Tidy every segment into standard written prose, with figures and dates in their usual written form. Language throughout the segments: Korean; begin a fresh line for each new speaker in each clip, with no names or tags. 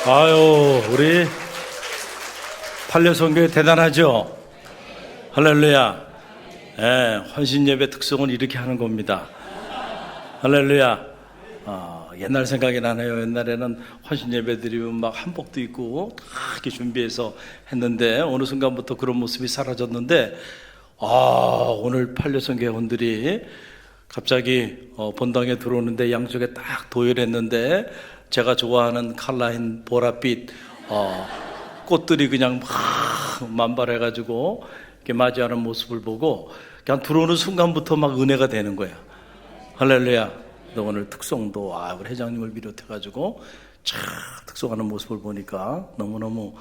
아유, 우리 판례선교회 대단하죠? 할렐루야. 예, 헌신예배 특성은 이렇게 하는 겁니다. 할렐루야. 옛날 생각이 나네요. 옛날에는 헌신예배 드리면 막 한복도 입고 다 이렇게 준비해서 했는데 어느 순간부터 그런 모습이 사라졌는데, 오늘 판례선 회원들이 갑자기 본당에 들어오는데 양쪽에 딱 도열했는데, 제가 좋아하는 컬러인 보랏빛 꽃들이 그냥 막 만발해가지고 이렇게 맞이하는 모습을 보고 그냥 들어오는 순간부터 막 은혜가 되는 거야. 할렐루야. 오늘 특송도 우리 회장님을 비롯해가지고 참 특송하는 모습을 보니까 너무너무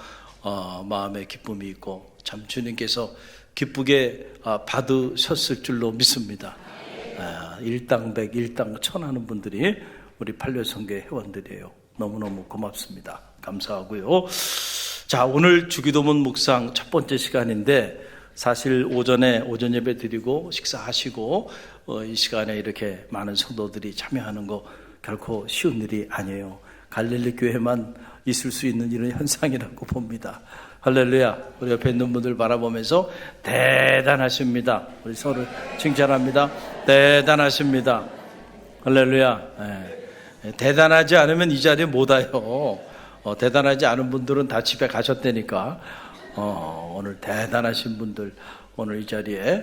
마음에 기쁨이 있고 참 주님께서 기쁘게 받으셨을 줄로 믿습니다. 일당백, 일당천 하는 분들이 우리 판례선교회 회원들이에요. 너무너무 고맙습니다. 감사하고요. 자, 오늘 주기도문 묵상 첫 번째 시간인데, 사실 오전 예배 드리고 식사하시고 이 시간에 이렇게 많은 성도들이 참여하는 거 결코 쉬운 일이 아니에요. 갈릴리 교회만 있을 수 있는 이런 현상이라고 봅니다. 할렐루야. 우리 옆에 있는 분들 바라보면서 대단하십니다. 우리 서로 칭찬합니다. 대단하십니다. 할렐루야. 대단하지 않으면 이 자리에 못 와요. 대단하지 않은 분들은 다 집에 가셨다니까. 오늘 대단하신 분들 오늘 이 자리에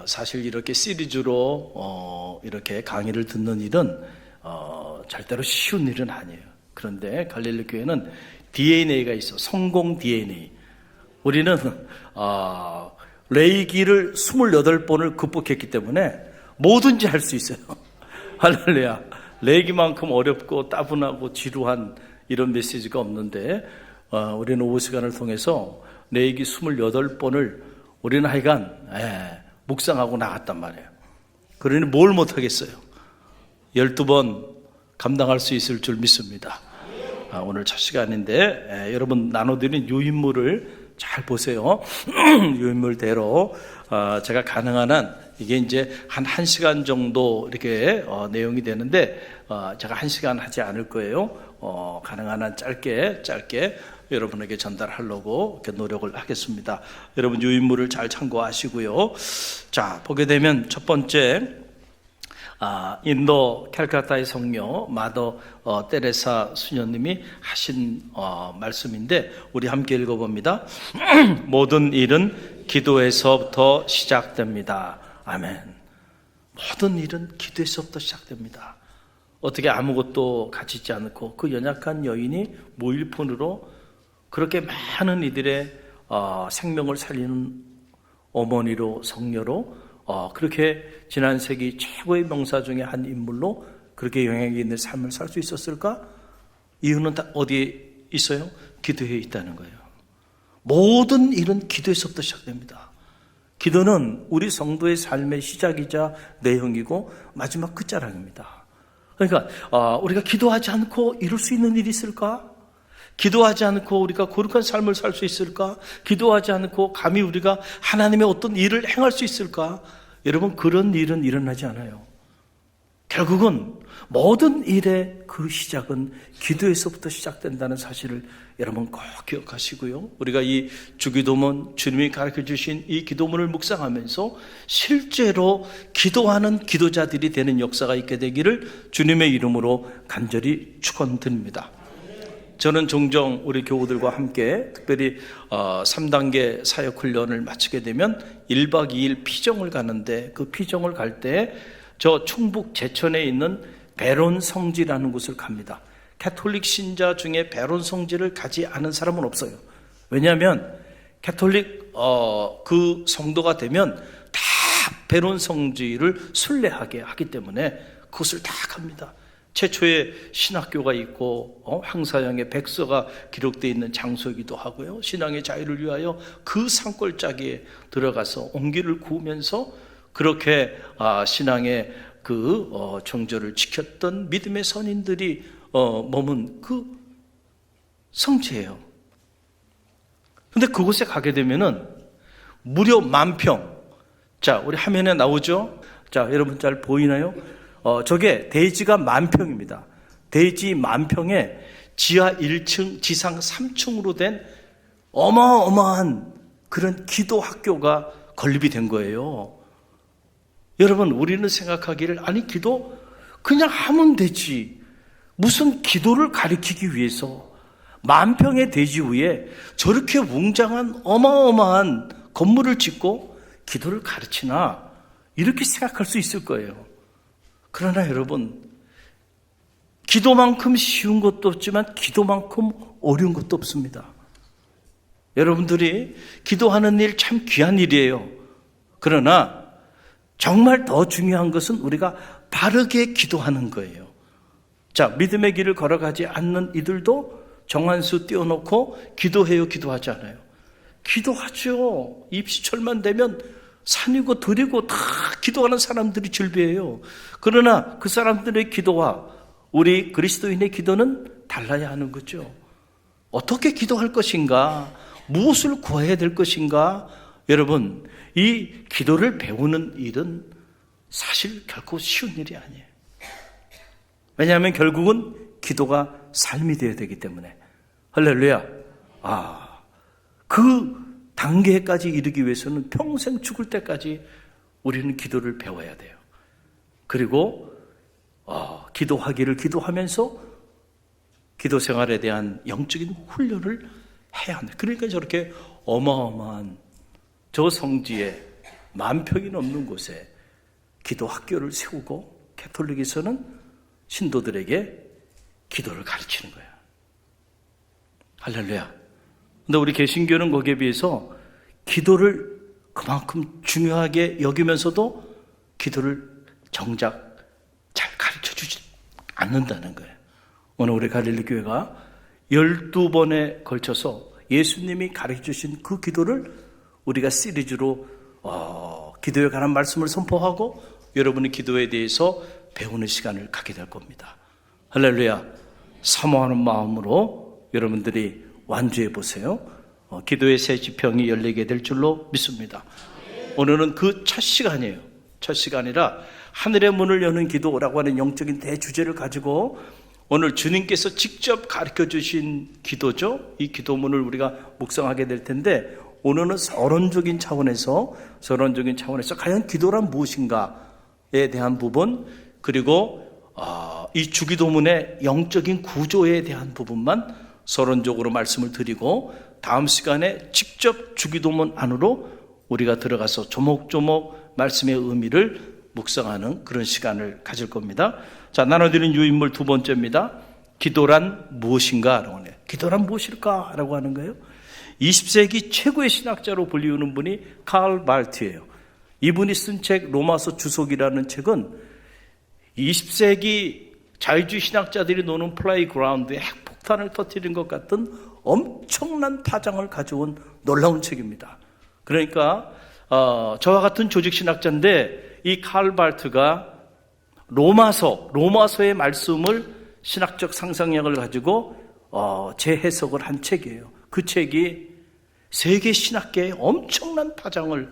사실 이렇게 시리즈로 이렇게 강의를 듣는 일은 절대로 쉬운 일은 아니에요. 그런데 갈릴리 교회는 DNA가 있어. 성공 DNA. 우리는 레이기를 28번을 극복했기 때문에 뭐든지 할 수 있어요. 할렐루야. 레이기만큼 어렵고 따분하고 지루한 이런 메시지가 없는데, 우리는 오후 시간을 통해서 레이기 28번을 우리는 하여간 묵상하고 나갔단 말이에요. 그러니 뭘 못하겠어요. 12번 감당할 수 있을 줄 믿습니다. 오늘 첫 시간인데 여러분 나눠드린 유인물을 잘 보세요. 유인물대로 제가 가능한 한 이게 이제 한 1시간 정도 이렇게 내용이 되는데 제가 1시간 하지 않을 거예요. 가능한 한 짧게 여러분에게 전달하려고 이렇게 노력을 하겠습니다. 여러분 유인물을 잘 참고하시고요. 자, 보게 되면 첫 번째 인도 캘카타의 성녀 마더 테레사 수녀님이 하신 말씀인데 우리 함께 읽어봅니다. 모든 일은 기도에서부터 시작됩니다. 아멘. 모든 일은 기도에서부터 시작됩니다. 어떻게 아무것도 가지지 않고 그 연약한 여인이 모일폰으로 그렇게 많은 이들의 생명을 살리는 어머니로 성녀로 그렇게 지난 세기 최고의 명사 중에 한 인물로 그렇게 영향이 있는 삶을 살 수 있었을까? 이유는 다 어디에 있어요? 기도에 있다는 거예요. 모든 일은 기도에서부터 시작됩니다. 기도는 우리 성도의 삶의 시작이자 내용이고 마지막 끝자락입니다. 그러니까 우리가 기도하지 않고 이룰 수 있는 일이 있을까? 기도하지 않고 우리가 거룩한 삶을 살 수 있을까? 기도하지 않고 감히 우리가 하나님의 어떤 일을 행할 수 있을까? 여러분, 그런 일은 일어나지 않아요. 결국은 모든 일의 그 시작은 기도에서부터 시작된다는 사실을 여러분 꼭 기억하시고요. 우리가 이 주기도문, 주님이 가르쳐 주신 이 기도문을 묵상하면서 실제로 기도하는 기도자들이 되는 역사가 있게 되기를 주님의 이름으로 간절히 축원드립니다. 저는 종종 우리 교우들과 함께 특별히 3단계 사역훈련을 마치게 되면 1박 2일 피정을 가는데, 그 피정을 갈 때 저 충북 제천에 있는 베론 성지라는 곳을 갑니다. 캐톨릭 신자 중에 베론 성지를 가지 않은 사람은 없어요. 왜냐하면 캐톨릭 그 성도가 되면 다 베론 성지를 순례하게 하기 때문에 그것을 다 갑니다. 최초의 신학교가 있고 황사형의 백서가 기록되어 있는 장소이기도 하고요. 신앙의 자유를 위하여 그 산골짜기에 들어가서 옹기를 구우면서 그렇게 신앙의 그 정절을 지켰던 믿음의 선인들이 머문 그 성지예요. 그런데 그곳에 가게 되면은 무려 10,000평. 자, 우리 화면에 나오죠? 자, 여러분 잘 보이나요? 저게 대지가 10,000평입니다. 대지 10,000평에 지하 1층, 지상 3층으로 된 어마어마한 그런 기도 학교가 건립이 된 거예요. 여러분, 우리는 생각하기를 아니 기도 그냥 하면 되지. 무슨 기도를 가르치기 위해서 만평의 대지 위에 저렇게 웅장한 어마어마한 건물을 짓고 기도를 가르치나 이렇게 생각할 수 있을 거예요. 그러나 여러분, 기도만큼 쉬운 것도 없지만 기도만큼 어려운 것도 없습니다. 여러분들이 기도하는 일 참 귀한 일이에요. 그러나 정말 더 중요한 것은 우리가 바르게 기도하는 거예요. 자, 믿음의 길을 걸어가지 않는 이들도 정한수 띄워놓고 기도해요, 기도하지 않아요? 기도하죠. 입시철만 되면 산이고 들이고 다 기도하는 사람들이 즐비해요. 그러나 그 사람들의 기도와 우리 그리스도인의 기도는 달라야 하는 거죠. 어떻게 기도할 것인가? 무엇을 구해야 될 것인가? 여러분, 이 기도를 배우는 일은 사실 결코 쉬운 일이 아니에요. 왜냐하면 결국은 기도가 삶이 되어야 되기 때문에. 할렐루야. 그 단계까지 이르기 위해서는 평생 죽을 때까지 우리는 기도를 배워야 돼요. 그리고 기도하기를 기도하면서 기도 생활에 대한 영적인 훈련을 해야 한다. 그러니까 저렇게 어마어마한 저 성지에 10,000평이 넘는 곳에 기도 학교를 세우고 가톨릭에서는 신도들에게 기도를 가르치는 거예요. 할렐루야. 근데 우리 개신교는 거기에 비해서 기도를 그만큼 중요하게 여기면서도 기도를 정작 잘 가르쳐 주지 않는다는 거예요. 오늘 우리 갈릴리 교회가 12번에 걸쳐서 예수님이 가르쳐 주신 그 기도를 우리가 시리즈로 기도에 관한 말씀을 선포하고 여러분의 기도에 대해서 배우는 시간을 갖게 될 겁니다. 할렐루야. 사모하는 마음으로 여러분들이 완주해 보세요. 기도의 새 지평이 열리게 될 줄로 믿습니다. 오늘은 그 첫 시간이에요. 첫 시간이라 하늘의 문을 여는 기도라고 하는 영적인 대주제를 가지고 오늘 주님께서 직접 가르쳐 주신 기도죠. 이 기도문을 우리가 묵상하게 될 텐데 오늘은 서론적인 차원에서 과연 기도란 무엇인가에 대한 부분, 그리고 이 주기도문의 영적인 구조에 대한 부분만 서론적으로 말씀을 드리고 다음 시간에 직접 주기도문 안으로 우리가 들어가서 조목조목 말씀의 의미를 묵상하는 그런 시간을 가질 겁니다. 자, 나눠드린 유인물 두 번째입니다. 기도란 무엇인가? 라고 하네요. 기도란 무엇일까? 라고 하는 거예요. 20세기 최고의 신학자로 불리우는 분이 칼 발트예요. 이분이 쓴 책 로마서 주석이라는 책은 20세기 자유주의 신학자들이 노는 플레이그라운드에 핵폭탄을 터뜨린 것 같은 엄청난 파장을 가져온 놀라운 책입니다. 그러니까 저와 같은 조직신학자인데 이 칼 발트가 로마서의 말씀을 신학적 상상력을 가지고 재해석을 한 책이에요. 그 책이 세계 신학계에 엄청난 파장을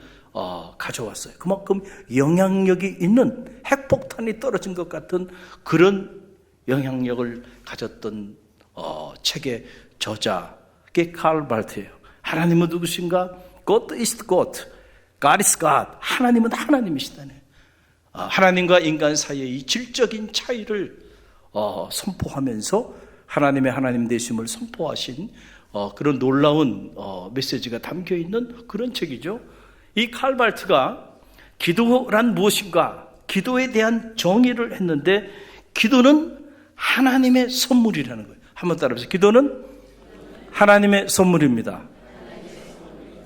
가져왔어요. 그만큼 영향력이 있는 핵폭탄이 떨어진 것 같은 그런 영향력을 가졌던 책의 저자가 칼 발트예요. 하나님은 누구신가? God is God. God is God. 하나님은 하나님이시다네. 하나님과 인간 사이의 이 질적인 차이를 선포하면서 하나님의 하나님 되심을 선포하신 그런 놀라운 메시지가 담겨있는 그런 책이죠. 이 칼 발트가 기도란 무엇인가? 기도에 대한 정의를 했는데 기도는 하나님의 선물이라는 거예요. 한번 따라해보세요. 기도는 하나님의 선물입니다.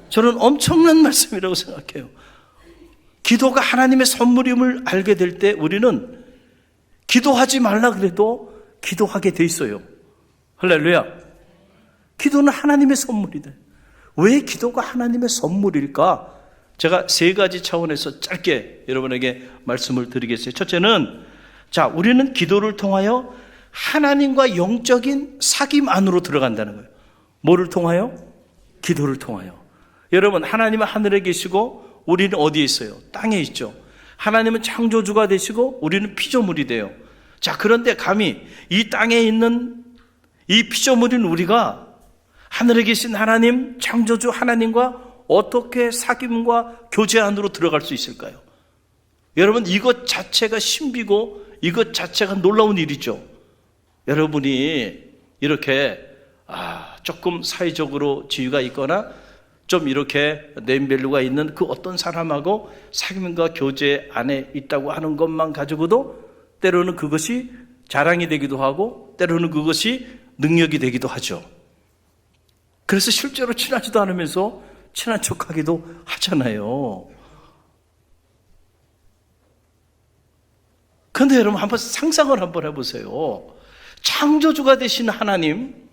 저는 엄청난 말씀이라고 생각해요. 기도가 하나님의 선물임을 알게 될 때 우리는 기도하지 말라 그래도 기도하게 돼 있어요. 할렐루야. 기도는 하나님의 선물이다. 왜 기도가 하나님의 선물일까? 제가 세 가지 차원에서 짧게 여러분에게 말씀을 드리겠어요. 첫째는, 우리는 기도를 통하여 하나님과 영적인 사귐 안으로 들어간다는 거예요. 뭐를 통하여? 기도를 통하여. 여러분, 하나님은 하늘에 계시고 우리는 어디에 있어요? 땅에 있죠. 하나님은 창조주가 되시고 우리는 피조물이 돼요. 그런데 감히 이 땅에 있는 이 피조물인 우리가 하늘에 계신 하나님, 창조주 하나님과 어떻게 사귐과 교제 안으로 들어갈 수 있을까요? 여러분, 이것 자체가 신비고 이것 자체가 놀라운 일이죠. 여러분이 이렇게 조금 사회적으로 지위가 있거나 좀 이렇게 네임밸류가 있는 그 어떤 사람하고 사귐과 교제 안에 있다고 하는 것만 가지고도 때로는 그것이 자랑이 되기도 하고 때로는 그것이 능력이 되기도 하죠. 그래서 실제로 친하지도 않으면서 친한 척하기도 하잖아요. 그런데 여러분, 한번 상상을 한번 해보세요. 창조주가 되신 하나님,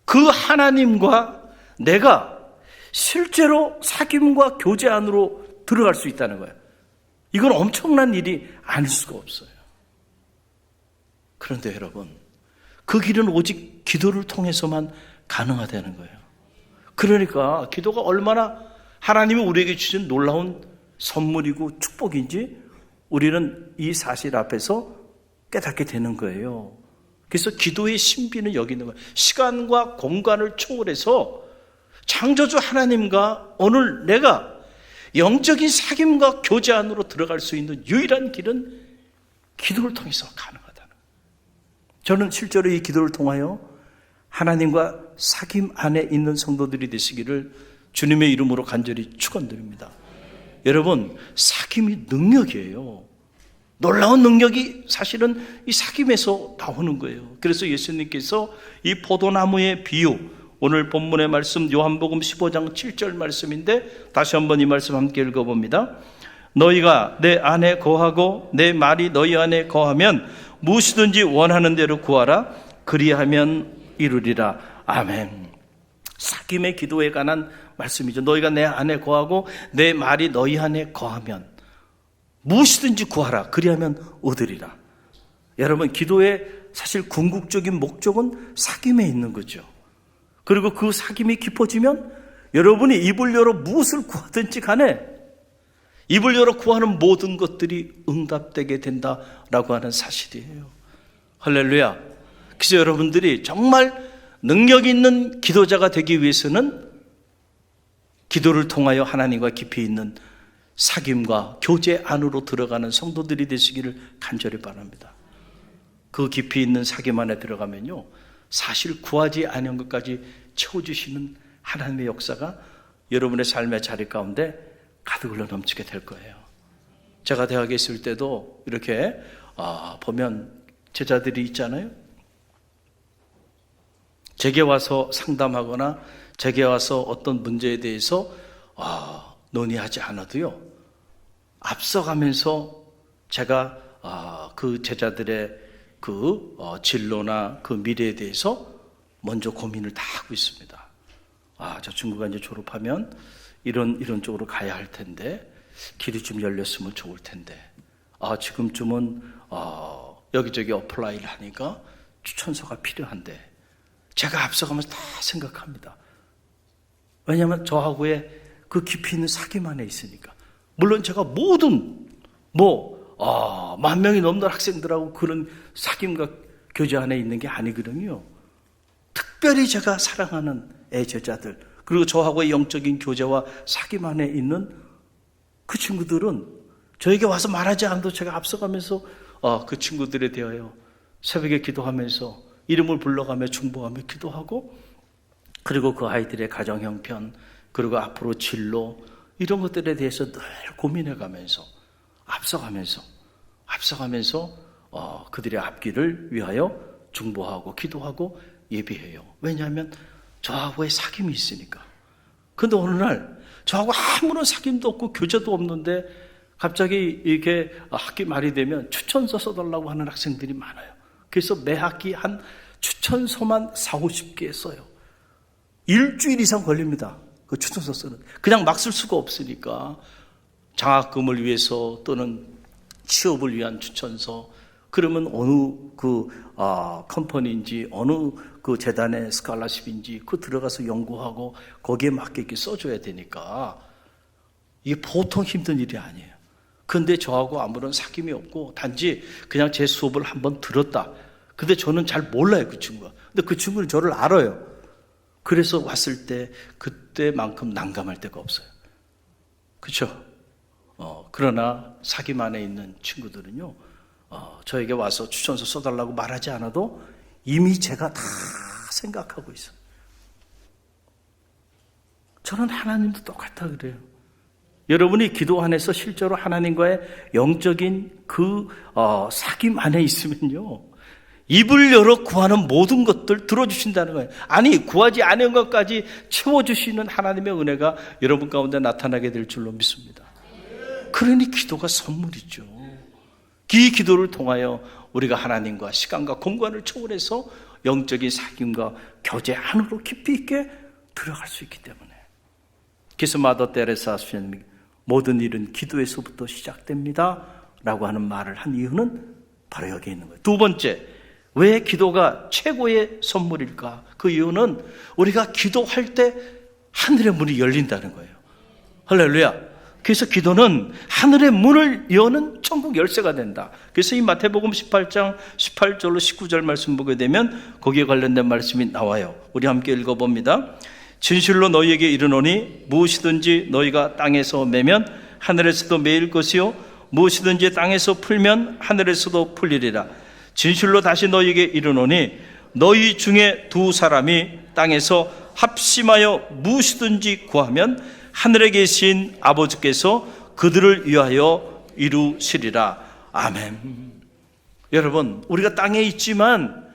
그 하나님과 내가 실제로 사귐과 교제 안으로 들어갈 수 있다는 거예요. 이건 엄청난 일이 아닐 수가 없어요. 그런데 여러분, 그 길은 오직 기도를 통해서만 가능하다는 거예요. 그러니까 기도가 얼마나 하나님이 우리에게 주신 놀라운 선물이고 축복인지 우리는 이 사실 앞에서 깨닫게 되는 거예요. 그래서 기도의 신비는 여기 있는 거예요. 시간과 공간을 초월해서 창조주 하나님과 오늘 내가 영적인 사귐과 교제 안으로 들어갈 수 있는 유일한 길은 기도를 통해서 가능하다는 거예요. 저는 실제로 이 기도를 통하여 하나님과 사귐 안에 있는 성도들이 되시기를 주님의 이름으로 간절히 축원드립니다. 여러분, 사귐이 능력이에요. 놀라운 능력이 사실은 이 사귐에서 나오는 거예요. 그래서 예수님께서 이 포도나무의 비유, 오늘 본문의 말씀 요한복음 15장 7절 말씀인데 다시 한번 이 말씀 함께 읽어봅니다. 너희가 내 안에 거하고 내 말이 너희 안에 거하면 무엇이든지 원하는 대로 구하라. 그리하면 이루리라. 아멘. 사귐의 기도에 관한 말씀이죠. 너희가 내 안에 거하고 내 말이 너희 안에 거하면 무엇이든지 구하라. 그리하면 얻으리라. 여러분, 기도의 사실 궁극적인 목적은 사귐에 있는 거죠. 그리고 그 사귐이 깊어지면 여러분이 입을 열어 무엇을 구하든지 간에 입을 열어 구하는 모든 것들이 응답되게 된다라고 하는 사실이에요. 할렐루야. 그래서 여러분들이 정말 능력 있는 기도자가 되기 위해서는 기도를 통하여 하나님과 깊이 있는 사귐과 교제 안으로 들어가는 성도들이 되시기를 간절히 바랍니다. 그 깊이 있는 사귐 안에 들어가면요, 사실 구하지 않은 것까지 채워주시는 하나님의 역사가 여러분의 삶의 자리 가운데 가득 흘러 넘치게 될 거예요. 제가 대학에 있을 때도 이렇게 보면 제자들이 있잖아요. 제게 와서 상담하거나 제게 와서 어떤 문제에 대해서 논의하지 않아도요, 앞서가면서 제가 그 제자들의 그 진로나 그 미래에 대해서 먼저 고민을 다 하고 있습니다. 저 친구가 이제 졸업하면 이런 쪽으로 가야 할 텐데 길이 좀 열렸으면 좋을 텐데 지금쯤은 여기저기 어플라이를 하니까 추천서가 필요한데 제가 앞서가면서 다 생각합니다. 왜냐하면 저하고의 그 깊이 있는 사귐 안에 있으니까. 물론 제가 모든 10,000명이 넘는 학생들하고 그런 사귐과 교제 안에 있는 게 아니거든요. 특별히 제가 사랑하는 제자들, 그리고 저하고의 영적인 교제와 사귐 안에 있는 그 친구들은 저에게 와서 말하지 않아도 제가 앞서가면서 그 친구들에 대하여 새벽에 기도하면서 이름을 불러가며 중보하며 기도하고, 그리고 그 아이들의 가정 형편, 그리고 앞으로 진로, 이런 것들에 대해서 늘 고민해가면서 앞서가면서 그들의 앞길을 위하여 중보하고 기도하고 예비해요. 왜냐하면 저하고의 사귐이 있으니까. 그런데 어느 날 저하고 아무런 사귐도 없고 교제도 없는데 갑자기 이렇게 학기 말이 되면 추천서 써달라고 하는 학생들이 많아요. 그래서 매 학기 한 추천서만 40-50개 써요. 일주일 이상 걸립니다. 그 추천서 쓰는. 그냥 막 쓸 수가 없으니까 장학금을 위해서 또는 취업을 위한 추천서, 그러면 어느 컴퍼니인지 어느 그 재단의 스칼라십인지 그 들어가서 연구하고 거기에 맞게 이렇게 써줘야 되니까 이게 보통 힘든 일이 아니에요. 그런데 저하고 아무런 사귐이 없고 단지 그냥 제 수업을 한번 들었다, 근데 저는 잘 몰라요, 그 친구가. 근데 그 친구는 저를 알아요. 그래서 왔을 때 그때만큼 난감할 데가 없어요. 그렇죠? 그러나 사귐 안에 있는 친구들은요, 저에게 와서 추천서 써달라고 말하지 않아도 이미 제가 다 생각하고 있어요. 저는 하나님도 똑같다 그래요. 여러분이 기도 안에서 실제로 하나님과의 영적인 그 사귐 안에 있으면요, 입을 열어 구하는 모든 것들 들어주신다는 거예요. 아니, 구하지 않은 것까지 채워주시는 하나님의 은혜가 여러분 가운데 나타나게 될 줄로 믿습니다. 그러니 기도가 선물이죠. 이 기도를 통하여 우리가 하나님과 시간과 공간을 초월해서 영적인 사귐과 교제 안으로 깊이 있게 들어갈 수 있기 때문에. 그래서 마더 테레사 수녀님이 모든 일은 기도에서부터 시작됩니다 라고 하는 말을 한 이유는 바로 여기에 있는 거예요. 두 번째, 왜 기도가 최고의 선물일까? 그 이유는 우리가 기도할 때 하늘의 문이 열린다는 거예요. 할렐루야. 그래서 기도는 하늘의 문을 여는 천국 열쇠가 된다. 그래서 이 마태복음 18장 18절로 19절 말씀 보게 되면 거기에 관련된 말씀이 나와요. 우리 함께 읽어봅니다. 진실로 너희에게 이르노니 무엇이든지 너희가 땅에서 매면 하늘에서도 매일 것이요 무엇이든지 땅에서 풀면 하늘에서도 풀리리라. 진실로 다시 너희에게 이르노니 너희 중에 두 사람이 땅에서 합심하여 무엇이든지 구하면 하늘에 계신 아버지께서 그들을 위하여 이루시리라. 아멘. 여러분, 우리가 땅에 있지만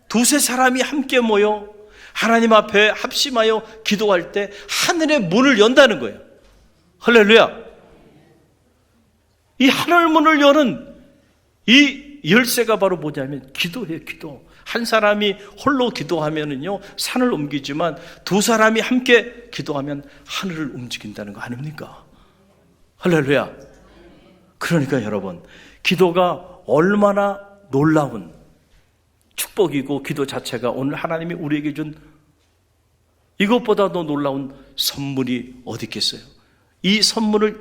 두세 사람이 함께 모여 하나님 앞에 합심하여 기도할 때 하늘의 문을 연다는 거예요. 할렐루야. 이 하늘 문을 여는 이 열쇠가 바로 뭐냐면 기도예요. 기도. 한 사람이 홀로 기도하면은요 산을 옮기지만 두 사람이 함께 기도하면 하늘을 움직인다는 거 아닙니까? 할렐루야. 그러니까 여러분, 기도가 얼마나 놀라운 축복이고 기도 자체가 오늘 하나님이 우리에게 준 이것보다도 놀라운 선물이 어디 있겠어요? 이 선물을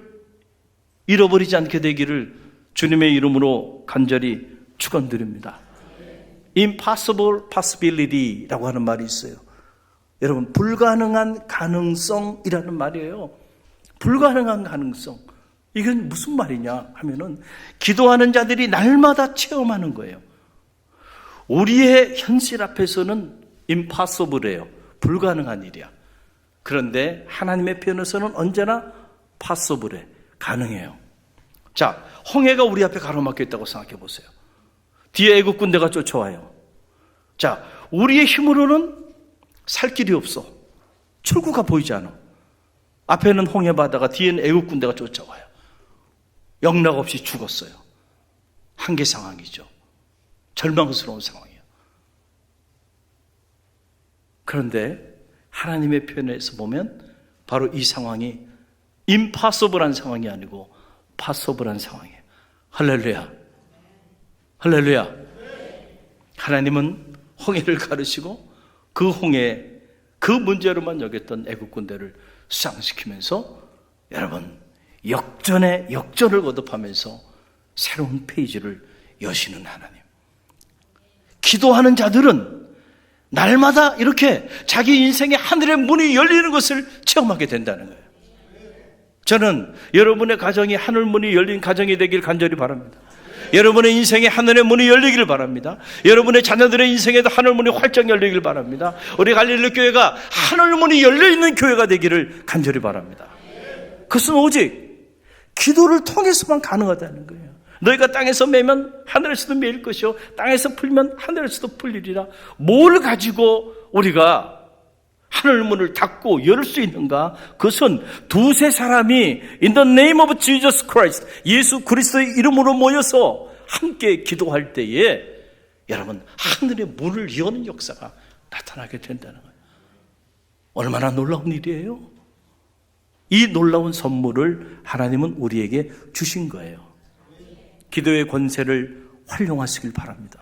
잃어버리지 않게 되기를 주님의 이름으로 간절히 축원드립니다. Impossible possibility라고 하는 말이 있어요. 여러분, 불가능한 가능성이라는 말이에요. 불가능한 가능성. 이건 무슨 말이냐 하면은 기도하는 자들이 날마다 체험하는 거예요. 우리의 현실 앞에서는 impossible예요. 불가능한 일이야. 그런데 하나님의 편에서는 언제나 possible해. 가능해요. 자, 홍해가 우리 앞에 가로막혀 있다고 생각해 보세요. 뒤에 애국 군대가 쫓아와요. 자, 우리의 힘으로는 살 길이 없어. 출구가 보이지 않아. 앞에는 홍해 바다가 뒤에는 애국 군대가 쫓아와요. 영락 없이 죽었어요. 한계 상황이죠. 절망스러운 상황이에요. 그런데 하나님의 편에서 보면 바로 이 상황이 임파서블한 상황이 아니고 파서블한 상황이에요. 할렐루야. 할렐루야. 하나님은 홍해를 가르시고 그 홍해, 그 문제로만 여겼던 애국 군대를 수상시키면서 여러분, 역전에 역전을 거듭하면서 새로운 페이지를 여시는 하나님. 기도하는 자들은 날마다 이렇게 자기 인생의 하늘의 문이 열리는 것을 체험하게 된다는 거예요. 저는 여러분의 가정이 하늘 문이 열린 가정이 되길 간절히 바랍니다. 여러분의 인생에 하늘의 문이 열리길 바랍니다. 여러분의 자녀들의 인생에도 하늘 문이 활짝 열리길 바랍니다. 우리 갈릴리 교회가 하늘 문이 열려있는 교회가 되기를 간절히 바랍니다. 그것은 오직 기도를 통해서만 가능하다는 거예요. 너희가 땅에서 매면 하늘에서도 매일 것이요 땅에서 풀면 하늘에서도 풀리리라. 뭘 가지고 우리가 하늘 문을 닫고 열 수 있는가? 그것은 두세 사람이 In the name of Jesus Christ, 예수 그리스도의 이름으로 모여서 함께 기도할 때에 여러분, 하늘의 문을 여는 역사가 나타나게 된다는 거예요. 얼마나 놀라운 일이에요? 이 놀라운 선물을 하나님은 우리에게 주신 거예요. 기도의 권세를 활용하시길 바랍니다.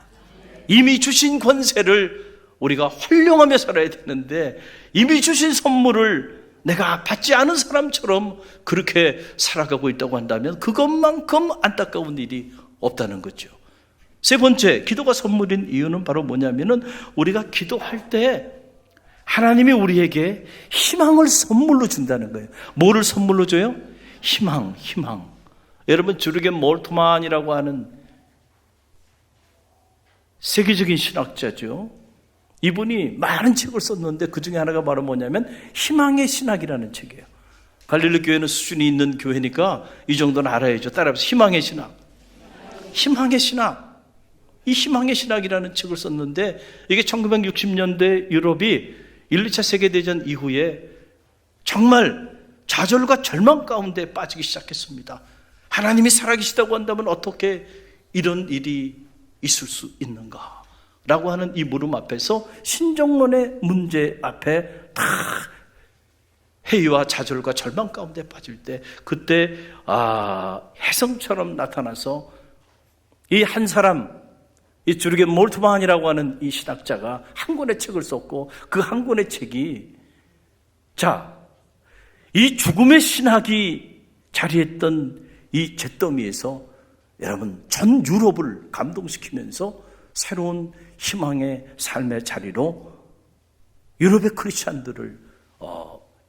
이미 주신 권세를 우리가 활용하며 살아야 되는데 이미 주신 선물을 내가 받지 않은 사람처럼 그렇게 살아가고 있다고 한다면 그것만큼 안타까운 일이 없다는 거죠. 세 번째, 기도가 선물인 이유는 바로 뭐냐면은 우리가 기도할 때 하나님이 우리에게 희망을 선물로 준다는 거예요. 뭐를 선물로 줘요? 희망. 여러분, 주르겐 몰트만이라고 하는 세계적인 신학자죠. 이분이 많은 책을 썼는데 그 중에 하나가 바로 뭐냐면 희망의 신학이라는 책이에요. 갈릴리 교회는 수준이 있는 교회니까 이 정도는 알아야죠. 따라해서 희망의 신학. 이 희망의 신학이라는 책을 썼는데 이게 1960년대 유럽이 1, 2차 세계대전 이후에 정말 좌절과 절망 가운데 빠지기 시작했습니다. 하나님이 살아계시다고 한다면 어떻게 이런 일이 있을 수 있는가? 라고 하는 이 물음 앞에서 신정론의 문제 앞에 다 회의와 좌절과 절망 가운데 빠질 때 그때 혜성처럼 나타나서 이 한 사람, 이 주르겐 몰트만이라고 하는 이 신학자가 한 권의 책을 썼고 그 한 권의 책이 이 죽음의 신학이 자리했던 이 잿더미에서 여러분 전 유럽을 감동시키면서 새로운 희망의 삶의 자리로 유럽의 크리스찬들을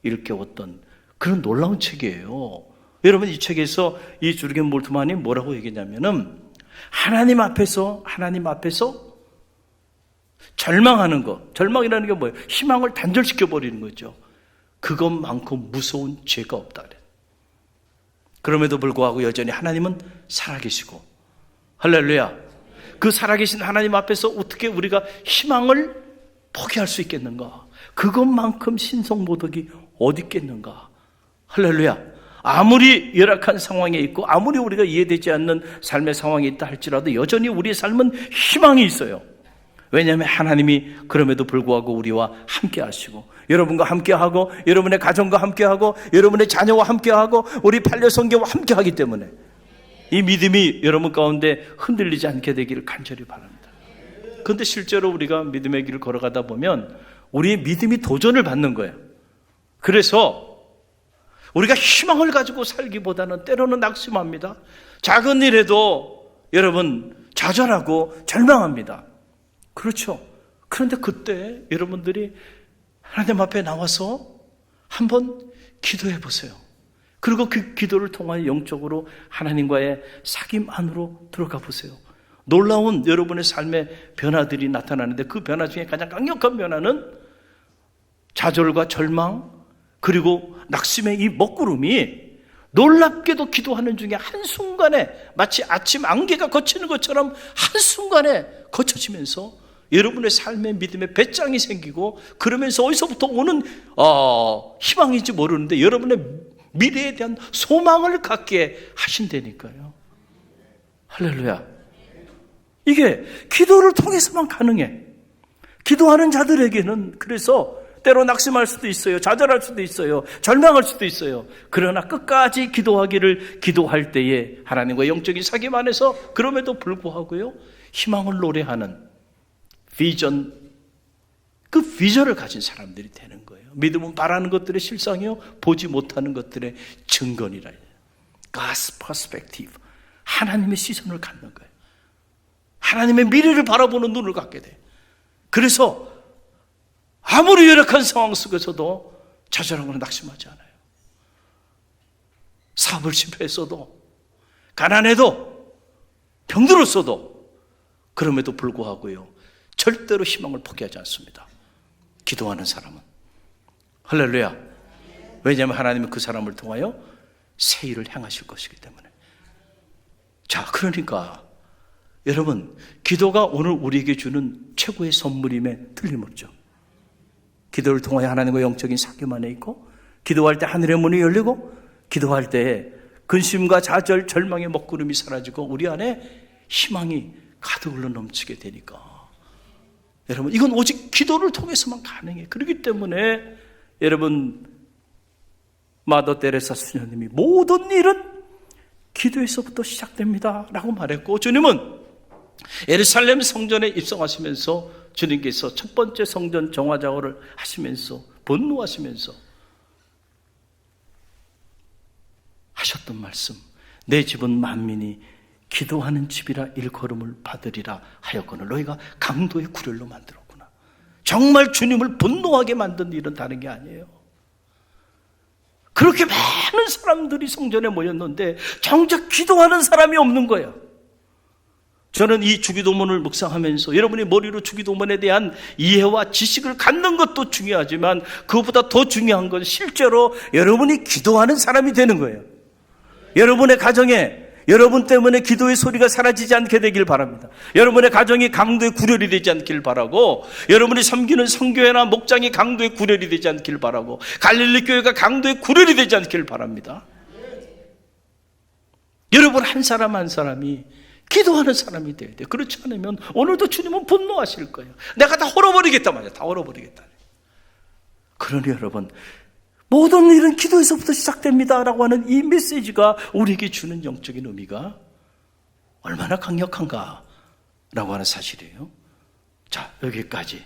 일깨웠던 그런 놀라운 책이에요. 여러분, 이 책에서 이 주르겐 몰트만이 뭐라고 얘기했냐면은 하나님 앞에서 절망하는 것, 절망이라는 게 뭐예요? 희망을 단절시켜 버리는 거죠. 그것만큼 무서운 죄가 없다 그래요. 그럼에도 불구하고 여전히 하나님은 살아계시고, 할렐루야. 그 살아계신 하나님 앞에서 어떻게 우리가 희망을 포기할 수 있겠는가? 그것만큼 신성모독이 어디 있겠는가? 할렐루야. 아무리 열악한 상황에 있고 아무리 우리가 이해되지 않는 삶의 상황이 있다 할지라도 여전히 우리의 삶은 희망이 있어요. 왜냐하면 하나님이 그럼에도 불구하고 우리와 함께 하시고 여러분과 함께 하고 여러분의 가정과 함께 하고 여러분의 자녀와 함께 하고 우리 반려성교와 함께 하기 때문에 이 믿음이 여러분 가운데 흔들리지 않게 되기를 간절히 바랍니다. 그런데 실제로 우리가 믿음의 길을 걸어가다 보면 우리의 믿음이 도전을 받는 거예요. 그래서 우리가 희망을 가지고 살기보다는 때로는 낙심합니다. 작은 일에도 여러분 좌절하고 절망합니다. 그렇죠. 그런데 그때 여러분들이 하나님 앞에 나와서 한번 기도해 보세요. 그리고 그 기도를 통하여 영적으로 하나님과의 사귐 안으로 들어가 보세요. 놀라운 여러분의 삶의 변화들이 나타나는데 그 변화 중에 가장 강력한 변화는 좌절과 절망 그리고 낙심의 이 먹구름이 놀랍게도 기도하는 중에 한순간에 마치 아침 안개가 거치는 것처럼 한순간에 거쳐지면서 여러분의 삶의 믿음의 배짱이 생기고 그러면서 어디서부터 오는 희망인지 모르는데 여러분의 미래에 대한 소망을 갖게 하신다니까요. 할렐루야. 이게 기도를 통해서만 가능해. 기도하는 자들에게는 그래서 때로 낙심할 수도 있어요. 좌절할 수도 있어요. 절망할 수도 있어요. 그러나 끝까지 기도할 때에 하나님과 영적인 사귐 안에서 그럼에도 불구하고요. 희망을 노래하는 비전, 그 비전을 가진 사람들이 되는 거예요. 믿음은 바라는 것들의 실상이요. 보지 못하는 것들의 증거니라. God's perspective. 하나님의 시선을 갖는 거예요. 하나님의 미래를 바라보는 눈을 갖게 돼요. 그래서 아무리 열악한 상황 속에서도 좌절하거나 낙심하지 않아요. 사업을 실패했어도 가난해도 병들었어도 그럼에도 불구하고요. 절대로 희망을 포기하지 않습니다. 기도하는 사람은. 할렐루야. 왜냐하면 하나님은 그 사람을 통하여 새 일을 행하실 것이기 때문에. 자, 그러니까 여러분, 기도가 오늘 우리에게 주는 최고의 선물임에 틀림없죠. 기도를 통하여 하나님과 영적인 사귐 안에 있고 기도할 때 하늘의 문이 열리고 기도할 때 근심과 좌절, 절망의 먹구름이 사라지고 우리 안에 희망이 가득 흘러 넘치게 되니까 여러분, 이건 오직 기도를 통해서만 가능해. 그렇기 때문에 여러분, 마더 테레사 수녀님이 모든 일은 기도에서부터 시작됩니다 라고 말했고, 주님은 예루살렘 성전에 입성하시면서 주님께서 첫 번째 성전 정화 작업을 하시면서 분노하시면서 하셨던 말씀, 내 집은 만민이 기도하는 집이라 일컬음을 받으리라 하였거늘 너희가 강도의 구렬로 만들었구나. 정말 주님을 분노하게 만든 일은 다른 게 아니에요. 그렇게 많은 사람들이 성전에 모였는데 정작 기도하는 사람이 없는 거예요. 저는 이 주기도문을 묵상하면서 여러분이 머리로 주기도문에 대한 이해와 지식을 갖는 것도 중요하지만 그것보다 더 중요한 건 실제로 여러분이 기도하는 사람이 되는 거예요. 여러분의 가정에 여러분 때문에 기도의 소리가 사라지지 않게 되길 바랍니다. 여러분의 가정이 강도의 구렬이 되지 않길 바라고, 여러분이 섬기는 성교회나 목장이 강도의 구렬이 되지 않길 바라고, 갈릴리 교회가 강도의 구렬이 되지 않길 바랍니다. 여러분 한 사람 한 사람이 기도하는 사람이 돼야 돼요. 그렇지 않으면 오늘도 주님은 분노하실 거예요. 내가 다 헐어버리겠다 말이야. 다 헐어버리겠다. 그러니 여러분, 모든 일은 기도에서부터 시작됩니다 라고 하는 이 메시지가 우리에게 주는 영적인 의미가 얼마나 강력한가 라고 하는 사실이에요. 자, 여기까지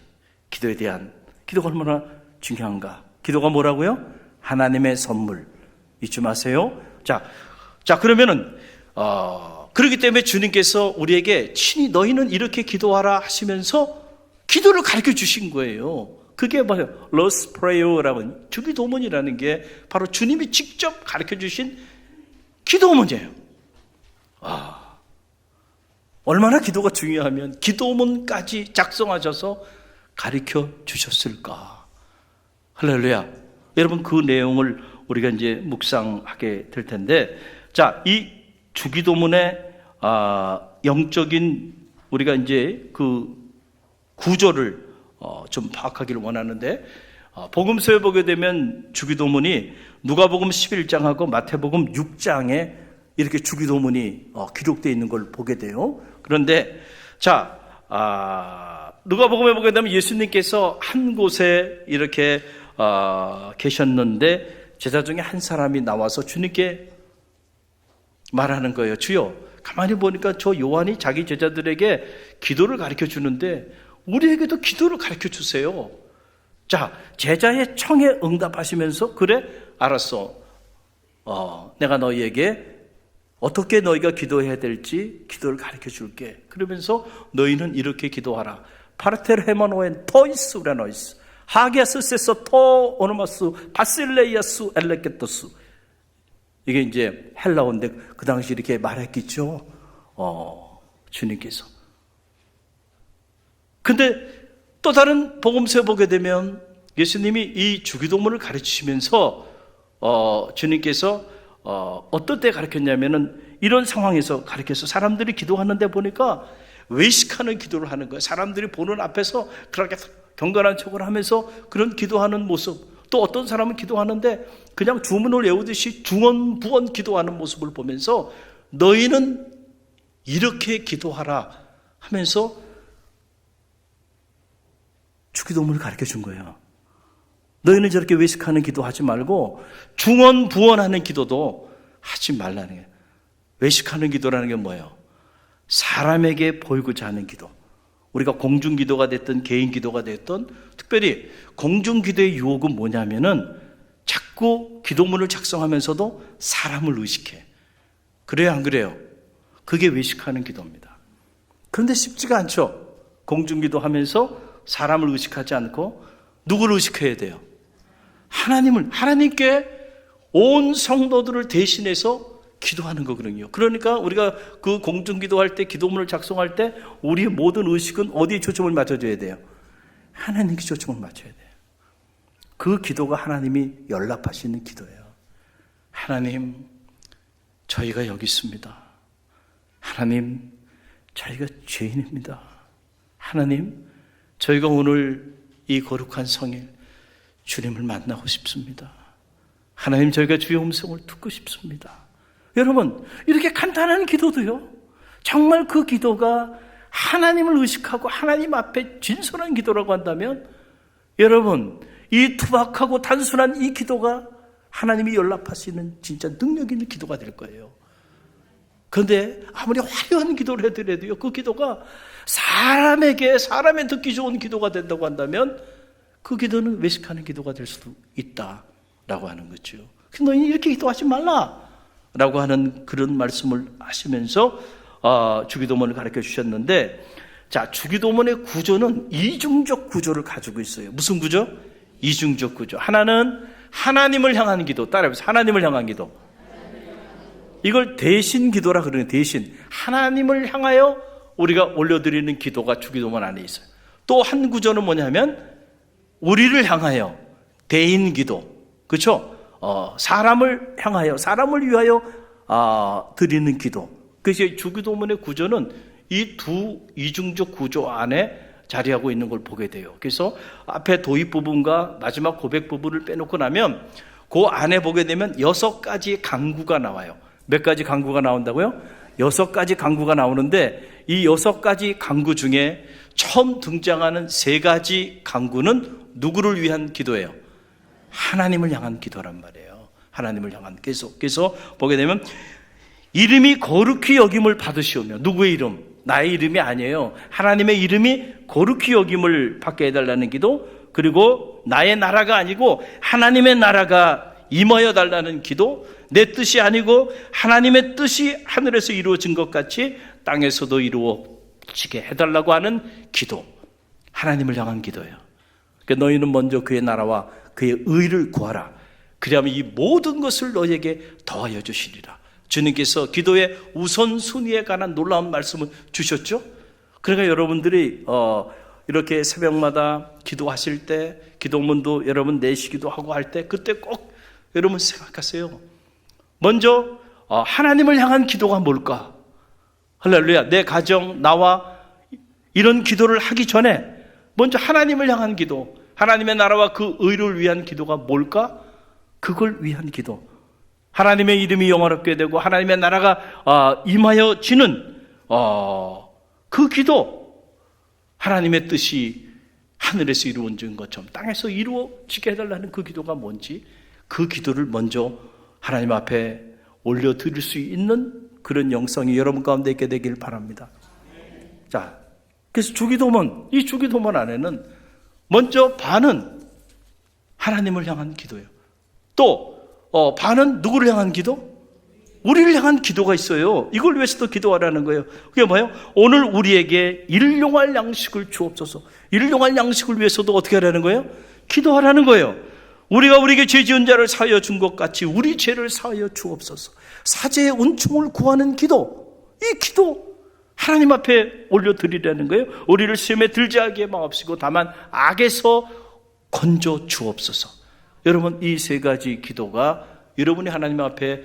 기도에 대한, 기도가 얼마나 중요한가. 기도가 뭐라고요? 하나님의 선물. 잊지 마세요. 자 그러면은 그렇기 때문에 주님께서 우리에게 친히 너희는 이렇게 기도하라 하시면서 기도를 가르쳐 주신 거예요. 그게 뭐예요? Lord's Prayer라는 주기도문이라는 게 바로 주님이 직접 가르쳐 주신 기도문이에요. 얼마나 기도가 중요하면 기도문까지 작성하셔서 가르쳐 주셨을까. 할렐루야. 여러분 그 내용을 우리가 이제 묵상하게 될 텐데, 자, 이 주기도문의 영적인 우리가 이제 그 구조를 좀 파악하기를 원하는데, 복음서에 보게 되면 주기도문이 누가복음 11장하고 마태복음 6장에 이렇게 주기도문이 기록되어 있는 걸 보게 돼요. 그런데 자, 누가복음에 보게 되면 예수님께서 한 곳에 이렇게 계셨는데 제자 중에 한 사람이 나와서 주님께 말하는 거예요. 주여, 가만히 보니까 저 요한이 자기 제자들에게 기도를 가르쳐 주는데 우리에게도 기도를 가르쳐 주세요. 자, 제자의 청에 응답하시면서 그래, 알았어. 내가 너희에게 어떻게 너희가 기도해야 될지 기도를 가르쳐 줄게. 그러면서 너희는 이렇게 기도하라. 파르테르 헤모노엔 토이스 우레노이스 하게스 세서 토 오노마스 바실레이아스 엘레케토스. 이게 이제 헬라어인데 그 당시 이렇게 말했겠죠. 주님께서. 근데 또 다른 복음서에 보게 되면 예수님이 이 주기도문을 가르치시면서 주님께서 어떤 때 가르쳤냐면은 이런 상황에서 가르쳐서 사람들이 기도하는데 보니까 외식하는 기도를 하는 거예요. 사람들이 보는 앞에서 그렇게 경건한 척을 하면서 그런 기도하는 모습. 또 어떤 사람은 기도하는데 그냥 주문을 외우듯이 중언부언 기도하는 모습을 보면서 너희는 이렇게 기도하라 하면서 주기도문을 가르쳐 준 거예요. 너희는 저렇게 외식하는 기도하지 말고 중언부언하는 기도도 하지 말라는 거예요. 외식하는 기도라는 게 뭐예요? 사람에게 보이고자 하는 기도. 우리가 공중기도가 됐든 개인기도가 됐든 특별히 공중기도의 유혹은 뭐냐면은 자꾸 기도문을 작성하면서도 사람을 의식해. 그래요, 안 그래요? 그게 외식하는 기도입니다. 그런데 쉽지가 않죠. 공중기도 하면서 사람을 의식하지 않고 누구를 의식해야 돼요? 하나님께 온 성도들을 대신해서 기도하는 거거든요. 그러니까 우리가 그 공중기도할 때, 기도문을 작성할 때 우리의 모든 의식은 어디에 초점을 맞춰줘야 돼요? 하나님께 초점을 맞춰야 돼요. 그 기도가 하나님이 연락하시는 기도예요. 하나님, 저희가 여기 있습니다. 하나님, 저희가 죄인입니다. 하나님, 저희가 오늘 이 거룩한 성일 주님을 만나고 싶습니다. 하나님, 저희가 주의 음성을 듣고 싶습니다. 여러분, 이렇게 간단한 기도도요, 정말 그 기도가 하나님을 의식하고 하나님 앞에 진솔한 기도라고 한다면 여러분, 이 투박하고 단순한 이 기도가 하나님이 연락하시는 진짜 능력 있는 기도가 될 거예요. 그런데 아무리 화려한 기도를 해드려도요, 그 기도가 사람의 듣기 좋은 기도가 된다고 한다면 그 기도는 외식하는 기도가 될 수도 있다라고 하는 거죠. 그래서 너희는 이렇게 기도하지 말라 라고 하는 그런 말씀을 하시면서 주기도문을 가르쳐 주셨는데, 자, 주기도문의 구조는 이중적 구조를 가지고 있어요. 무슨 구조? 이중적 구조. 하나는 하나님을 향한 기도. 따라해보세요. 하나님을 향한 기도. 이걸 대신 기도라 그러는, 대신 하나님을 향하여 우리가 올려드리는 기도가 주기도문 안에 있어요. 또 한 구조는 뭐냐면 우리를 향하여 대인 기도, 그렇죠? 사람을 향하여, 사람을 위하여 드리는 기도. 그래서 주기도문의 구조는 이 두 이중적 구조 안에 자리하고 있는 걸 보게 돼요. 그래서 앞에 도입 부분과 마지막 고백 부분을 빼놓고 나면 그 안에 보게 되면 6가지 강구가 나와요. 몇 가지 강구가 나온다고요? 6가지 강구가 나오는데, 이 6가지 강구 중에 처음 등장하는 3가지 강구는 누구를 위한 기도예요? 하나님을 향한 기도란 말이에요. 하나님을 향한. 그래서 보게 되면 이름이 거룩히 여김을 받으시오며, 누구의 이름? 나의 이름이 아니에요. 하나님의 이름이 거룩히 여김을 받게 해달라는 기도, 그리고 나의 나라가 아니고 하나님의 나라가 임하여 달라는 기도, 내 뜻이 아니고 하나님의 뜻이 하늘에서 이루어진 것 같이 땅에서도 이루어지게 해달라고 하는 기도, 하나님을 향한 기도예요. 그러니까 너희는 먼저 그의 나라와 그의 의를 구하라. 그리하면 이 모든 것을 너희에게 더하여 주시리라. 주님께서 기도의 우선순위에 관한 놀라운 말씀을 주셨죠. 그러니까 여러분들이 이렇게 새벽마다 기도하실 때, 기도문도 여러분 내시기도 하고 할 때, 그때 꼭 여러분 생각하세요. 먼저 하나님을 향한 기도가 뭘까? 할렐루야. 내 가정, 나와 이런 기도를 하기 전에 먼저 하나님을 향한 기도, 하나님의 나라와 그 의를 위한 기도가 뭘까? 그걸 위한 기도. 하나님의 이름이 영화롭게 되고 하나님의 나라가 임하여지는 그 기도, 하나님의 뜻이 하늘에서 이루어진 것처럼 땅에서 이루어지게 해달라는 그 기도가 뭔지, 그 기도를 먼저 하나님 앞에 올려드릴 수 있는 그런 영성이 여러분 가운데 있게 되길 바랍니다. 자, 그래서 주기도문, 이 주기도문 안에는 먼저 반은 하나님을 향한 기도예요. 또 반은 누구를 향한 기도? 우리를 향한 기도가 있어요. 이걸 위해서도 기도하라는 거예요. 그게 뭐예요? 오늘 우리에게 일용할 양식을 주옵소서. 일용할 양식을 위해서도 어떻게 하라는 거예요? 기도하라는 거예요. 우리가 우리에게 죄 지은 자를 사하여 준 것 같이 우리 죄를 사하여 주옵소서. 사죄의 은총을 구하는 기도, 이 기도 하나님 앞에 올려드리라는 거예요. 우리를 시험에 들지 하게 마옵시고 다만 악에서 건져 주옵소서. 여러분, 이 3가지 기도가 여러분이 하나님 앞에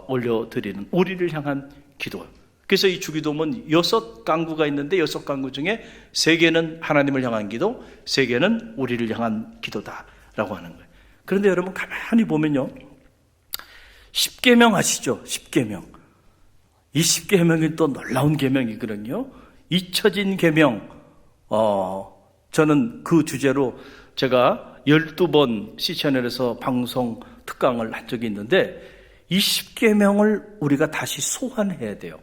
올려드리는 우리를 향한 기도. 그래서 이 주기도문 6강구가 있는데 6강구 중에 3개는 하나님을 향한 기도, 3개는 우리를 향한 기도다라고 하는 거예요. 그런데 여러분 가만히 보면요, 10계명 아시죠? 10계명. 이 10계명이 또 놀라운 계명이거든요. 잊혀진 계명. 저는 그 주제로 제가 12번 CCNL에서 방송 특강을 한 적이 있는데, 이 10계명을 우리가 다시 소환해야 돼요.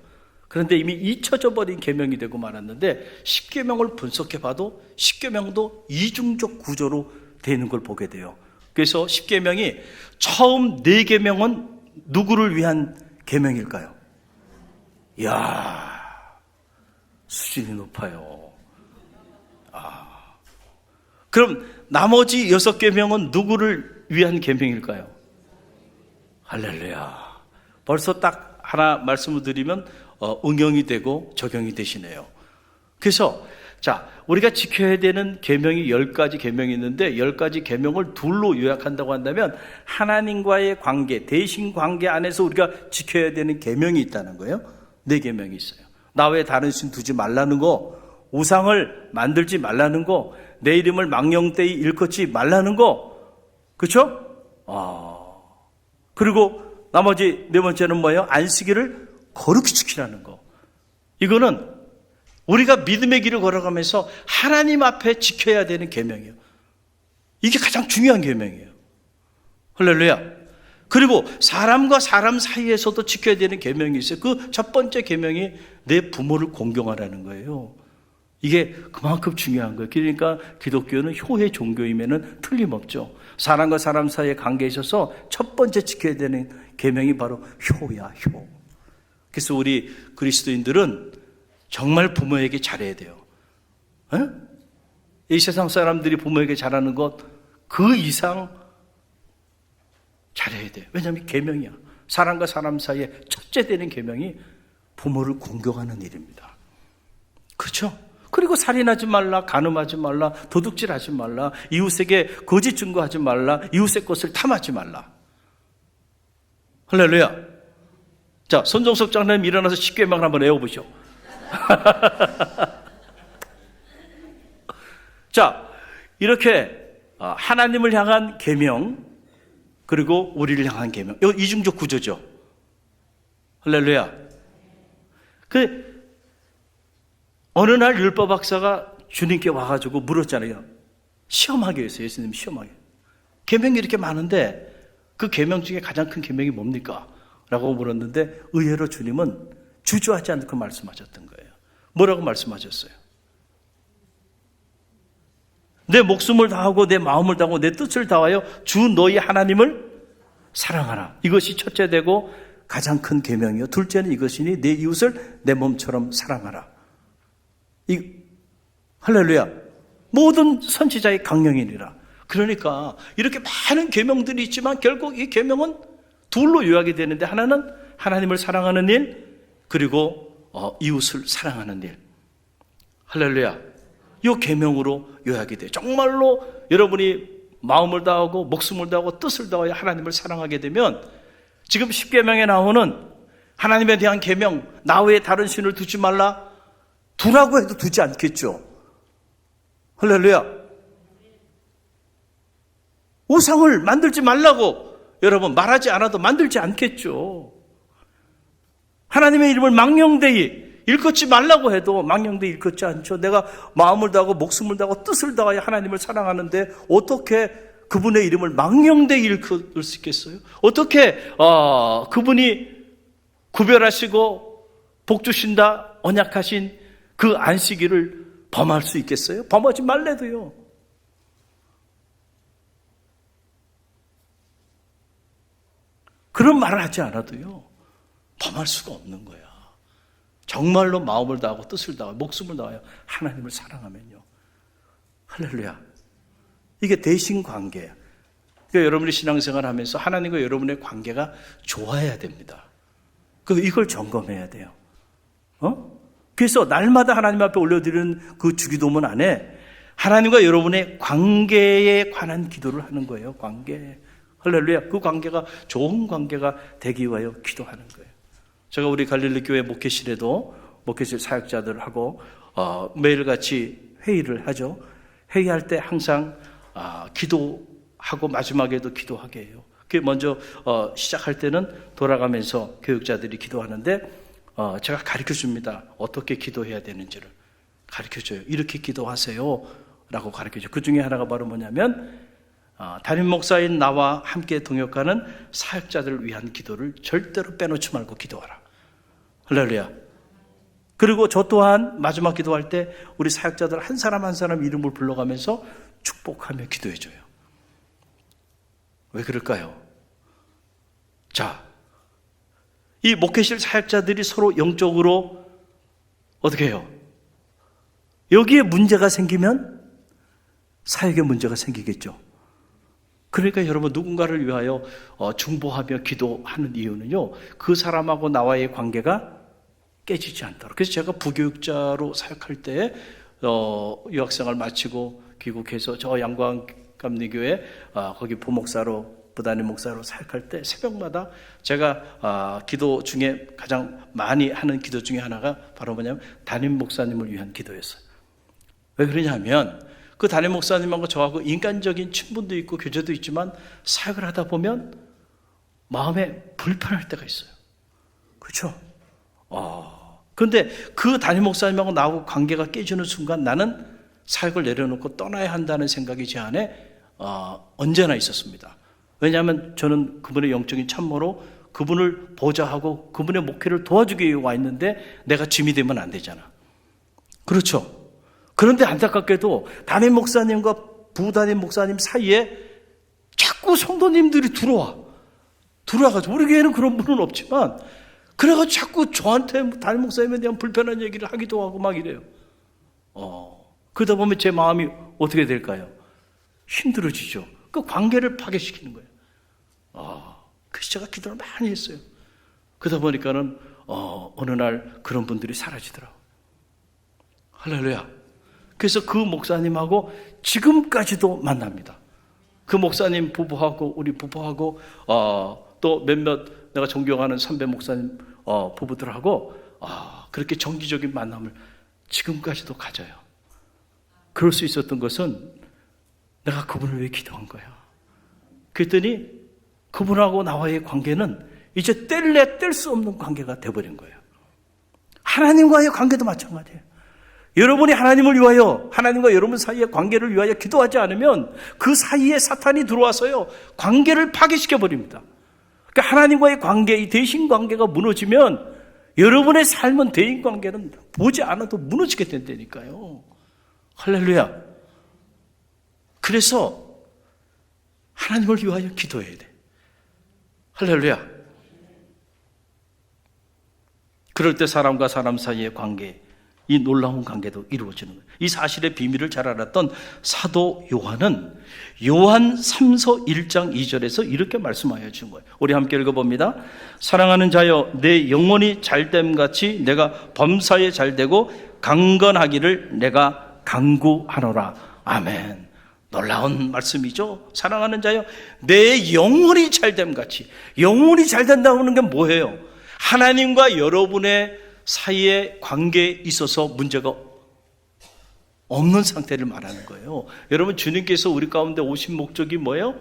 그런데 이미 잊혀져 버린 계명이 되고 말았는데, 10계명을 분석해 봐도 10계명도 이중적 구조로 되는 걸 보게 돼요. 그래서 10계명이 처음 4계명은 누구를 위한 계명일까요? 이야, 수준이 높아요. 그럼 나머지 6계명은 누구를 위한 계명일까요? 할렐루야. 벌써 딱 하나 말씀을 드리면 응용이 되고 적용이 되시네요. 그래서 자, 우리가 지켜야 되는 계명이 10가지 계명이 있는데 10가지 계명을 둘로 요약한다고 한다면 하나님과의 관계, 대신 관계 안에서 우리가 지켜야 되는 계명이 있다는 거예요. 4계명이 있어요. 나 외에 다른 신 두지 말라는 거, 우상을 만들지 말라는 거, 내 이름을 망령되이 일컫지 말라는 거, 그렇죠? 그리고 나머지 4번째는 뭐예요? 안식일을 거룩히 지키라는 거. 이거는 우리가 믿음의 길을 걸어가면서 하나님 앞에 지켜야 되는 계명이에요. 이게 가장 중요한 계명이에요. 할렐루야. 그리고 사람과 사람 사이에서도 지켜야 되는 계명이 있어요. 그 첫 번째 계명이 내 부모를 공경하라는 거예요. 이게 그만큼 중요한 거예요. 그러니까 기독교는 효의 종교임에는 틀림없죠. 사람과 사람 사이의 관계에 있어서 첫 번째 지켜야 되는 계명이 바로 효야, 효. 그래서 우리 그리스도인들은 정말 부모에게 잘해야 돼요. 에? 이 세상 사람들이 부모에게 잘하는 것 그 이상 잘해야 돼요. 왜냐하면 계명이야. 사람과 사람 사이에 첫째 되는 계명이 부모를 공경하는 일입니다. 그렇죠? 그리고 살인하지 말라, 간음하지 말라, 도둑질하지 말라, 이웃에게 거짓 증거하지 말라, 이웃의 것을 탐하지 말라. 할렐루야. 자, 손정석 장로님 일어나서 십계명을 한번 외워보시오. 자, 이렇게 하나님을 향한 계명, 그리고 우리를 향한 계명, 이거 이중적 구조죠. 할렐루야. 어느 날 율법 박사가 주님께 와가지고 물었잖아요. 시험하게 했어요. 예수님 시험하게. 계명이 이렇게 많은데 그 계명 중에 가장 큰 계명이 뭡니까? 라고 물었는데 의외로 주님은 주저하지 않고 말씀하셨던 거예요. 뭐라고 말씀하셨어요? 내 목숨을 다하고 내 마음을 다하고 내 뜻을 다하여 주 너희 하나님을 사랑하라. 이것이 첫째 되고 가장 큰 계명이요. 둘째는 이것이니 내 이웃을 내 몸처럼 사랑하라. 할렐루야. 모든 선지자의 강령이니라. 그러니까 이렇게 많은 계명들이 있지만 결국 이 계명은 둘로 요약이 되는데 하나는 하나님을 사랑하는 일, 그리고 이웃을 사랑하는 일. 할렐루야. 이 계명으로 요약이 돼요. 정말로 여러분이 마음을 다하고 목숨을 다하고 뜻을 다하여 하나님을 사랑하게 되면 지금 십계명에 나오는 하나님에 대한 계명, 나 외에 다른 신을 두지 말라, 두라고 해도 두지 않겠죠. 할렐루야. 우상을 만들지 말라고 여러분 말하지 않아도 만들지 않겠죠. 하나님의 이름을 망령되이 일컫지 말라고 해도 망령되이 일컫지 않죠. 내가 마음을 다하고 목숨을 다하고 뜻을 다하여 하나님을 사랑하는데 어떻게 그분의 이름을 망령되이 일컬을 수 있겠어요? 어떻게 그분이 구별하시고 복 주신다 언약하신 그 안식일을 범할 수 있겠어요? 범하지 말래도요. 그런 말을 하지 않아도요, 범할 수가 없는 거야. 정말로 마음을 다하고 뜻을 다하고 목숨을 다하여 하나님을 사랑하면요. 할렐루야. 이게 대신 관계야. 그러니까 여러분이 신앙생활 하면서 하나님과 여러분의 관계가 좋아야 됩니다. 이걸 점검해야 돼요. 그래서 날마다 하나님 앞에 올려드리는 그 주기도문 안에 하나님과 여러분의 관계에 관한 기도를 하는 거예요. 관계. 할렐루야. 그 관계가 좋은 관계가 되기 위하여 기도하는 거예요. 제가 우리 갈릴리 교회 목회실에도 목회실 사역자들하고 매일같이 회의를 하죠. 회의할 때 항상 기도하고 마지막에도 기도하게 해요. 그 먼저 시작할 때는 돌아가면서 교육자들이 기도하는데 제가 가르쳐 줍니다. 어떻게 기도해야 되는지를 가르쳐 줘요. 이렇게 기도하세요 라고 가르쳐 줘요. 그 중에 하나가 바로 뭐냐면 담임 목사인 나와 함께 동역하는 사역자들을 위한 기도를 절대로 빼놓지 말고 기도하라. 할렐루야. 그리고 저 또한 마지막 기도할 때 우리 사역자들 한 사람 한 사람 이름을 불러가면서 축복하며 기도해줘요. 왜 그럴까요? 자, 이 목회실 사역자들이 서로 영적으로 어떻게 해요? 여기에 문제가 생기면 사역에 문제가 생기겠죠. 그러니까 여러분 누군가를 위하여 중보하며 기도하는 이유는요, 그 사람하고 나와의 관계가 깨지지 않도록. 그래서 제가 부교육자로 사역할 때 유학생활 마치고 귀국해서 저 양광감리교회 거기 부목사로 부담임 목사로 사역할 때 새벽마다 제가 기도 중에 가장 많이 하는 기도 중에 하나가 바로 뭐냐면 담임 목사님을 위한 기도였어요. 왜 그러냐면 그 담임 목사님하고 저하고 인간적인 친분도 있고 교제도 있지만 사역을 하다 보면 마음에 불편할 때가 있어요. 그렇죠? 그런데 그 담임 목사님하고 나하고 관계가 깨지는 순간 나는 사역을 내려놓고 떠나야 한다는 생각이 제 안에 언제나 있었습니다. 왜냐하면 저는 그분의 영적인 참모로 그분을 보좌하고 그분의 목회를 도와주기 위해 와 있는데 내가 짐이 되면 안 되잖아. 그렇죠? 그런데 안타깝게도 담임 목사님과 부담임 목사님 사이에 자꾸 성도님들이 들어와가지고 우리 교회는 그런 분은 없지만 그래가지고 자꾸 저한테 담임 목사님에 대한 불편한 얘기를 하기도 하고 막 이래요. 그러다 보면 제 마음이 어떻게 될까요? 힘들어지죠. 그 관계를 파괴시키는 거예요. 그래서 제가 기도를 많이 했어요. 그러다 보니까는 어느 날 그런 분들이 사라지더라고요. 할렐루야. 그래서 그 목사님하고 지금까지도 만납니다. 그 목사님 부부하고 우리 부부하고 또 몇몇 내가 존경하는 선배 목사님 부부들하고 그렇게 정기적인 만남을 지금까지도 가져요. 그럴 수 있었던 것은 내가 그분을 위해 기도한 거야. 그랬더니 그분하고 나와의 관계는 이제 뗄래 뗄 수 없는 관계가 돼버린 거예요. 하나님과의 관계도 마찬가지예요. 여러분이 하나님을 위하여, 하나님과 여러분 사이의 관계를 위하여 기도하지 않으면 그 사이에 사탄이 들어와서요, 관계를 파괴시켜버립니다. 그러니까 하나님과의 관계, 이 대신 관계가 무너지면 여러분의 삶은 대인 관계는 보지 않아도 무너지게 된다니까요. 할렐루야. 그래서 하나님을 위하여 기도해야 돼. 할렐루야. 그럴 때 사람과 사람 사이의 관계, 이 놀라운 관계도 이루어지는 거예요. 이 사실의 비밀을 잘 알았던 사도 요한은 요한 3서 1장 2절에서 이렇게 말씀하여 준 거예요. 우리 함께 읽어봅니다. 사랑하는 자여, 내 영혼이 잘됨 같이 내가 범사에 잘되고 강건하기를 내가 간구하노라. 아멘. 놀라운 말씀이죠. 사랑하는 자여, 내 영혼이 잘됨 같이. 영혼이 잘된다는 게 뭐예요? 하나님과 여러분의 사이의 관계에 있어서 문제가 없는 상태를 말하는 거예요. 여러분, 주님께서 우리 가운데 오신 목적이 뭐예요?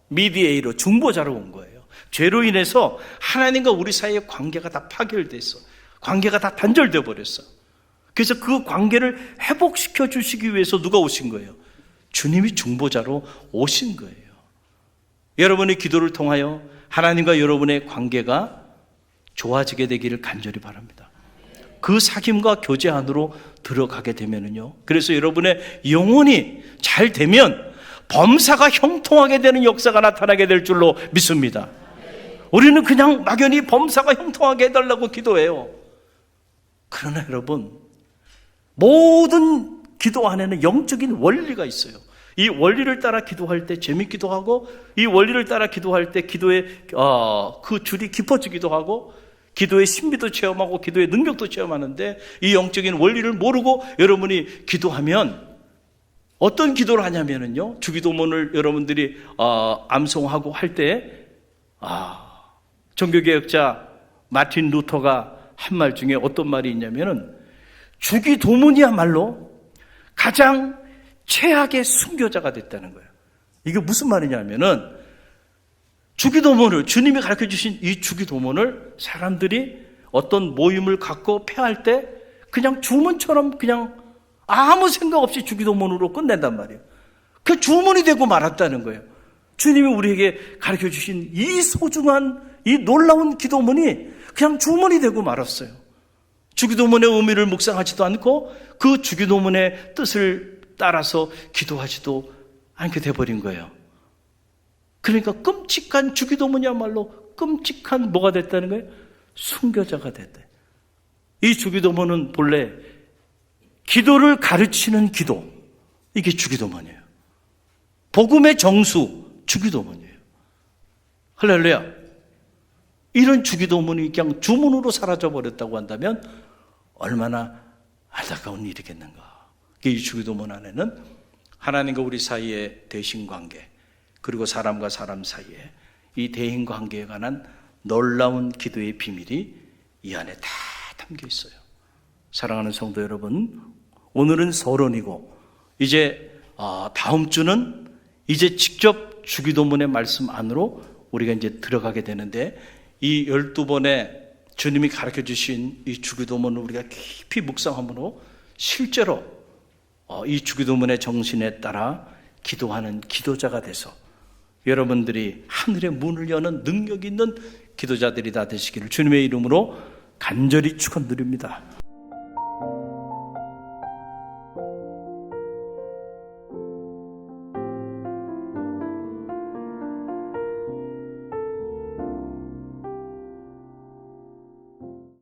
미디에이로, 중보자로 온 거예요. 죄로 인해서 하나님과 우리 사이의 관계가 다 파결됐어. 관계가 다 단절돼 버렸어. 그래서 그 관계를 회복시켜 주시기 위해서 누가 오신 거예요? 주님이 중보자로 오신 거예요. 여러분의 기도를 통하여 하나님과 여러분의 관계가 좋아지게 되기를 간절히 바랍니다. 그 사귐과 교제 안으로 들어가게 되면은요. 그래서 여러분의 영혼이 잘 되면 범사가 형통하게 되는 역사가 나타나게 될 줄로 믿습니다. 우리는 그냥 막연히 범사가 형통하게 해달라고 기도해요. 그러나 여러분, 모든 기도 안에는 영적인 원리가 있어요. 이 원리를 따라 기도할 때 재밌기도 하고, 이 원리를 따라 기도할 때 기도의 그 줄이 깊어지기도 하고, 기도의 신비도 체험하고 기도의 능력도 체험하는데, 이 영적인 원리를 모르고 여러분이 기도하면 어떤 기도를 하냐면요, 주기도문을 여러분들이 암송하고 할 때 종교개혁자 마틴 루터가 한 말 중에 어떤 말이 있냐면은, 주기도문이야말로 가장 최악의 순교자가 됐다는 거예요. 이게 무슨 말이냐면은, 주기도문을, 주님이 가르쳐 주신 이 주기도문을 사람들이 어떤 모임을 갖고 폐할 때 그냥 주문처럼 그냥 아무 생각 없이 주기도문으로 끝낸단 말이에요. 그 주문이 되고 말았다는 거예요. 주님이 우리에게 가르쳐 주신 이 소중한, 이 놀라운 기도문이 그냥 주문이 되고 말았어요. 주기도문의 의미를 묵상하지도 않고 그 주기도문의 뜻을 따라서 기도하지도 않게 돼버린 거예요. 그러니까 끔찍한, 주기도문이야말로 끔찍한 뭐가 됐다는 거예요? 순교자가 됐대. 이 주기도문은 본래 기도를 가르치는 기도, 이게 주기도문이에요. 복음의 정수, 주기도문이에요. 할렐루야. 이런 주기도문이 그냥 주문으로 사라져버렸다고 한다면 얼마나 안타까운 일이겠는가. 이 주기도문 안에는 하나님과 우리 사이의 대신관계, 그리고 사람과 사람 사이에 이 대인관계에 관한 놀라운 기도의 비밀이 이 안에 다 담겨 있어요. 사랑하는 성도 여러분, 오늘은 서론이고 이제 다음 주는 이제 직접 주기도문의 말씀 안으로 우리가 이제 들어가게 되는데, 이 12번의 주님이 가르쳐 주신 이 주기도문을 우리가 깊이 묵상함으로 실제로 이 주기도문의 정신에 따라 기도하는 기도자가 돼서 여러분들이 하늘의 문을 여는 능력 있는 기도자들이 다 되시기를 주님의 이름으로 간절히 축원드립니다.